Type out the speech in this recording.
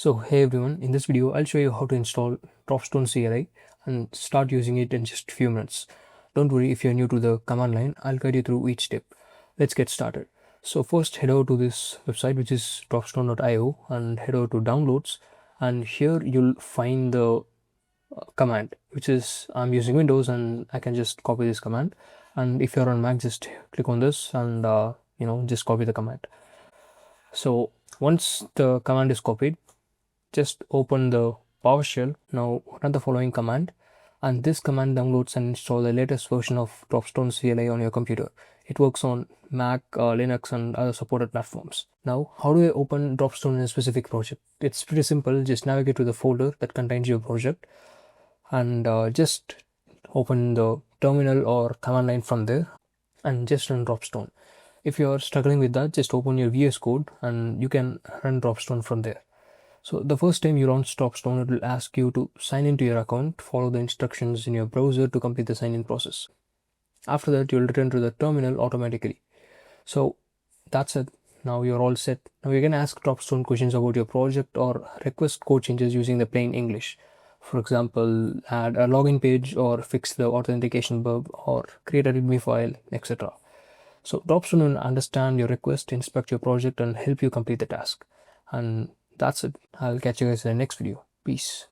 So hey everyone, in this video I'll show you how to install Dropstone CLI and start using it in just a few minutes. Don't worry if you're new to the command line, I'll guide you through each step. Let's get started. So first head over to this website which is dropstone.io and head over to downloads, and here you'll find the command which is I'm using Windows and I can just copy this command, and if you're on Mac just click on this and just copy the command. So once the command is copied, just open the PowerShell. Now run the following command, and this command downloads and install the latest version of Dropstone CLI on your computer. It works on Mac, Linux and other supported platforms. Now, how do I open Dropstone in a specific project? It's pretty simple. Just navigate to the folder that contains your project and just open the terminal or command line from there and just run Dropstone. If you're struggling with that, just open your VS Code and you can run Dropstone from there. So the first time you launch Dropstone, it will ask you to sign into your account, follow the instructions in your browser to complete the sign-in process. After that, you'll return to the terminal automatically. So that's it. Now you're all set. Now you can ask Dropstone questions about your project or request code changes using the plain English. For example, add a login page or fix the authentication bug or create a README file, etc. So Dropstone will understand your request, inspect your project and help you complete the task. And that's it. I'll catch you guys in the next video. Peace.